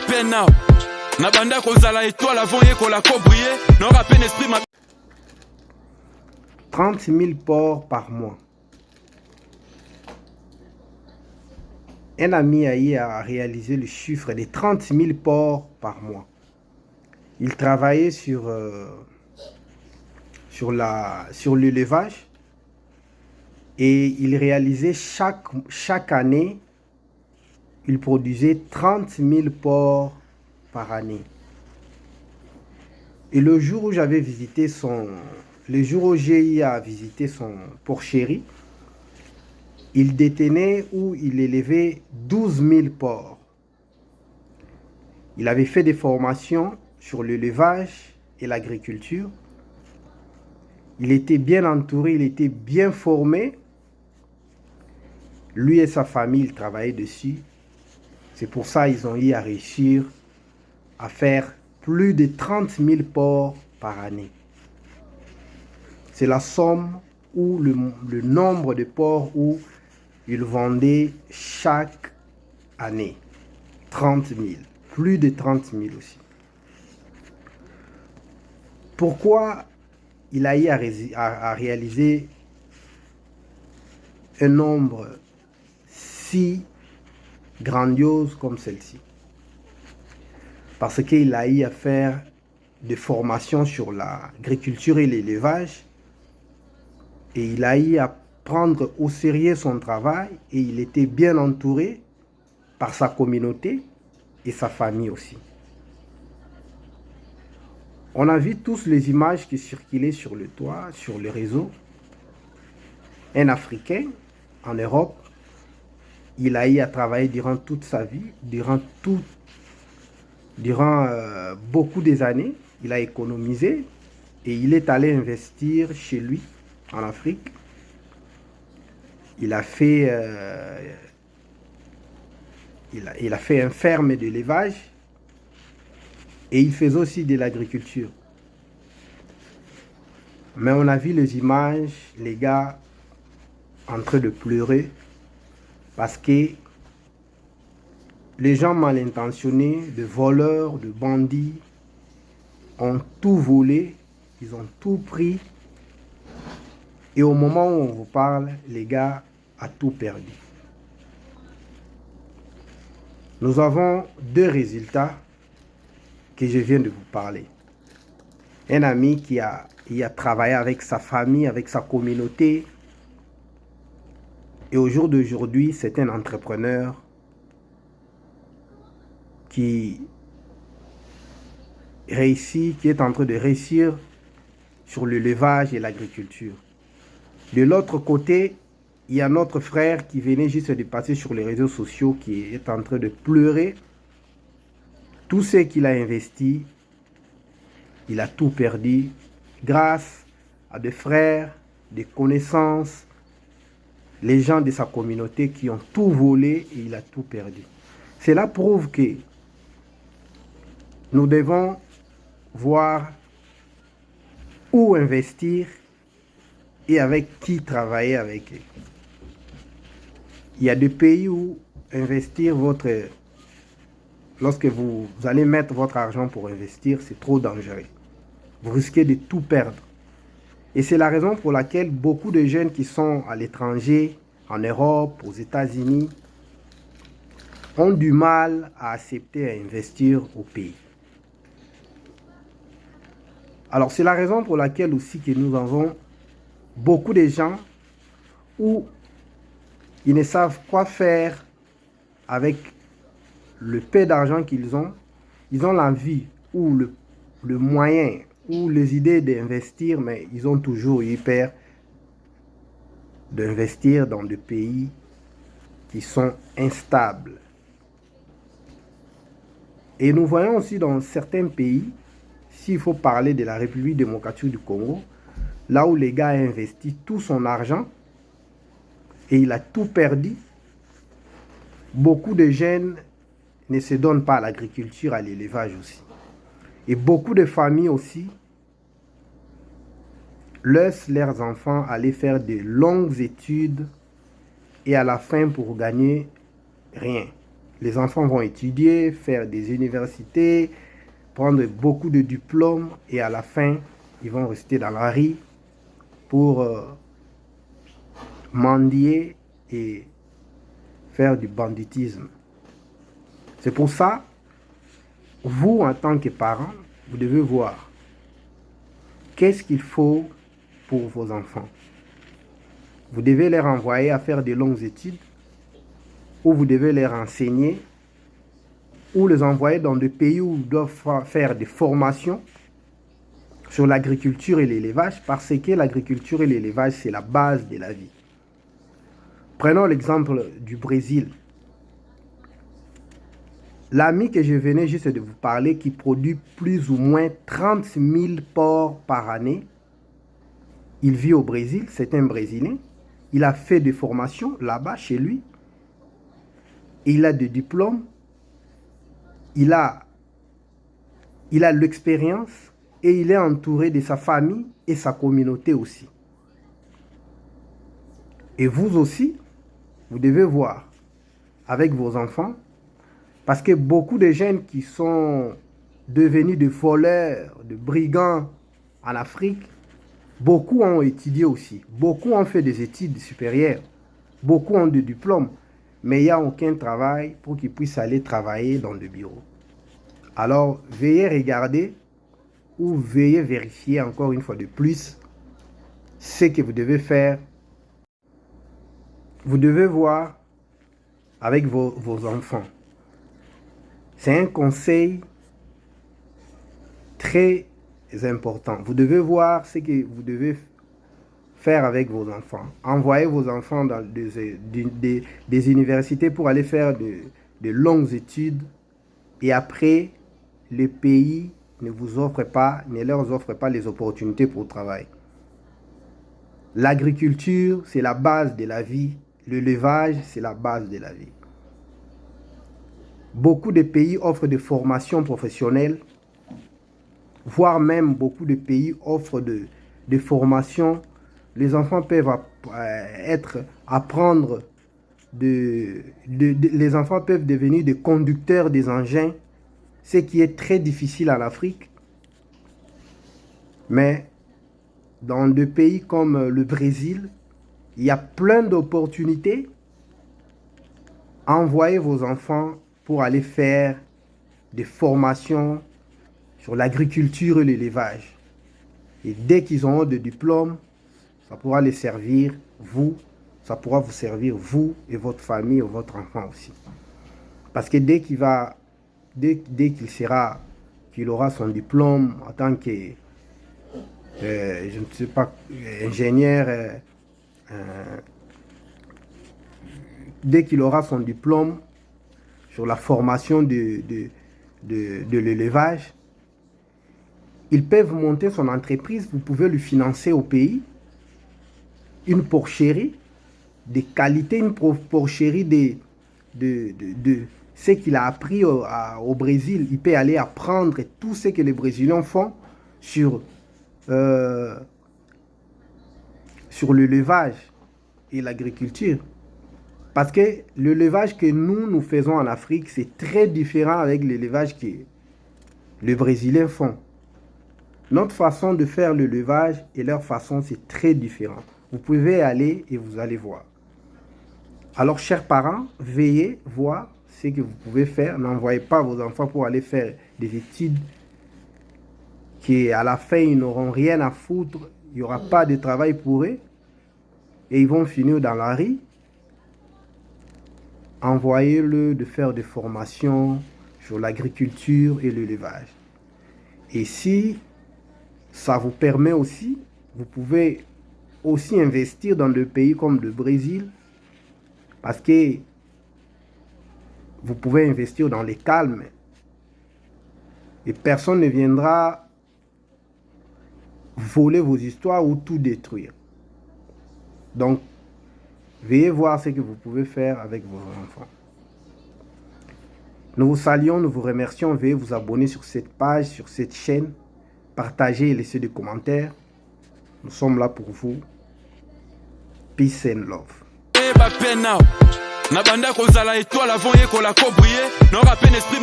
peine now. Na banda kozala étoile avant yekola ko briller. N'aura peine esprit ma 30 000 porcs par mois. Un ami a réalisé le chiffre de 30 000 porcs par mois. Il travaillait sur l'élevage et il réalisait chaque année, il produisait 30 000 porcs par année. Et le jour où j'ai visité son porcherie, il détenait ou il élevait 12 000 porcs. Il avait fait des formations sur l'élevage et l'agriculture. Il était bien entouré, il était bien formé. Lui et sa famille, ils travaillaient dessus. C'est pour ça qu'ils ont eu à réussir à faire plus de 30 000 porcs par année. C'est la somme ou le nombre de porcs où ils vendaient chaque année. 30 000. Plus de 30 000 aussi. Pourquoi il a eu à réaliser un nombre si grandiose comme celle-ci? Parce qu'il a eu à faire des formations sur l'agriculture et l'élevage et il a eu à prendre au sérieux son travail et il était bien entouré par sa communauté et sa famille aussi. On a vu tous les images qui circulaient sur le toit, sur le réseau. Un Africain en Europe, il a eu à travailler durant toute sa vie, durant beaucoup des années. Il a économisé et il est allé investir chez lui en Afrique. Il a fait une ferme d'élevage et il faisait aussi de l'agriculture. Mais on a vu les images, les gars en train de pleurer parce que les gens mal intentionnés, de voleurs, de bandits, ont tout volé, ils ont tout pris. Et au moment où on vous parle, les gars ont tout perdu. Nous avons deux résultats que je viens de vous parler. Un ami qui a travaillé avec sa famille, avec sa communauté. Et au jour d'aujourd'hui, c'est un entrepreneur qui est en train de réussir sur l'élevage et l'agriculture. De l'autre côté, il y a notre frère qui venait juste de passer sur les réseaux sociaux qui est en train de pleurer. Tout ce qu'il a investi, il a tout perdu grâce à des frères, des connaissances, les gens de sa communauté qui ont tout volé et il a tout perdu. Cela prouve que nous devons voir où investir et avec qui travailler avec eux. Il y a des pays où investir lorsque vous allez mettre votre argent pour investir, c'est trop dangereux. Vous risquez de tout perdre. Et c'est la raison pour laquelle beaucoup de jeunes qui sont à l'étranger, en Europe, aux États-Unis, ont du mal à accepter à investir au pays. Alors c'est la raison pour laquelle aussi que nous avons beaucoup de gens où ils ne savent quoi faire avec le peu d'argent qu'ils ont. Ils ont l'envie ou le moyen ou les idées d'investir, mais ils ont toujours eu peur d'investir dans des pays qui sont instables. Et nous voyons aussi dans certains pays, s'il faut parler de la République démocratique du Congo, là où les gars ont investi tout son argent et il a tout perdu, beaucoup de jeunes ne se donnent pas à l'agriculture, à l'élevage aussi. Et beaucoup de familles aussi laissent leurs enfants aller faire de longues études et à la fin pour gagner rien. Les enfants vont étudier, faire des universités, prendre beaucoup de diplômes et à la fin, ils vont rester dans la rue pour mendier et faire du banditisme. C'est pour ça, vous, en tant que parents, vous devez voir qu'est-ce qu'il faut pour vos enfants. Vous devez les renvoyer à faire de longues études ou vous devez les renseigner ou les envoyer dans des pays où ils doivent faire des formations sur l'agriculture et l'élevage parce que l'agriculture et l'élevage, c'est la base de la vie. Prenons l'exemple du Brésil. L'ami que je venais juste de vous parler qui produit plus ou moins 30 000 porcs par année, il vit au Brésil, c'est un Brésilien. Il a fait des formations là-bas chez lui. Il a des diplômes. Il a l'expérience et il est entouré de sa famille et sa communauté aussi. Et vous aussi, vous devez voir avec vos enfants, parce que beaucoup de jeunes qui sont devenus des voleurs, des brigands en Afrique, beaucoup ont étudié aussi. Beaucoup ont fait des études supérieures. Beaucoup ont des diplômes. Mais il n'y a aucun travail pour qu'ils puissent aller travailler dans le bureau. Alors, veuillez regarder ou veuillez vérifier encore une fois de plus ce que vous devez faire. Vous devez voir avec vos enfants. C'est un conseil très important. Vous devez voir ce que vous devez faire avec vos enfants. Envoyez vos enfants dans des universités pour aller faire de longues études et après, le pays ne leur offre pas les opportunités pour le travail. L'agriculture, c'est la base de la vie. L'élevage, c'est la base de la vie. Beaucoup de pays offrent des formations professionnelles, voire même beaucoup de pays offrent des formations. Les enfants peuvent apprendre, les enfants peuvent devenir des conducteurs des engins, ce qui est très difficile en Afrique. Mais dans des pays comme le Brésil, il y a plein d'opportunités. Envoyez vos enfants pour aller faire des formations sur l'agriculture et l'élevage. Et dès qu'ils auront des diplômes, ça pourra les servir, vous, ça pourra vous servir, vous et votre famille ou votre enfant aussi. Parce que dès qu'il aura son diplôme en tant que, je ne sais pas, ingénieur, dès qu'il aura son diplôme sur la formation de l'élevage, ils peuvent monter son entreprise, vous pouvez lui financer au pays une porcherie de qualité, une porcherie de ce qu'il a appris au Brésil. Il peut aller apprendre tout ce que les Brésiliens font sur l'élevage et l'agriculture. Parce que l'élevage que nous faisons en Afrique, c'est très différent avec l'élevage que les Brésiliens font. Notre façon de faire l'élevage et leur façon, c'est très différent. Vous pouvez aller et vous allez voir. Alors, chers parents, veillez voir ce que vous pouvez faire. N'envoyez pas vos enfants pour aller faire des études qui, à la fin, ils n'auront rien à foutre. Il n'y aura pas de travail pour eux. Et ils vont finir dans la rue. Envoyez-le de faire des formations sur l'agriculture et l'élevage. Et si ça vous permet aussi, vous pouvez aussi investir dans des pays comme le Brésil, parce que vous pouvez investir dans les calmes et personne ne viendra voler vos histoires ou tout détruire. Donc, veuillez voir ce que vous pouvez faire avec vos enfants. Nous vous saluons, nous vous remercions. Veuillez vous abonner sur cette page, sur cette chaîne. Partagez et laissez des commentaires. Nous sommes là pour vous. Peace and love. Na banda kozala étoile avant yekola ko briller. N'aura peine esprit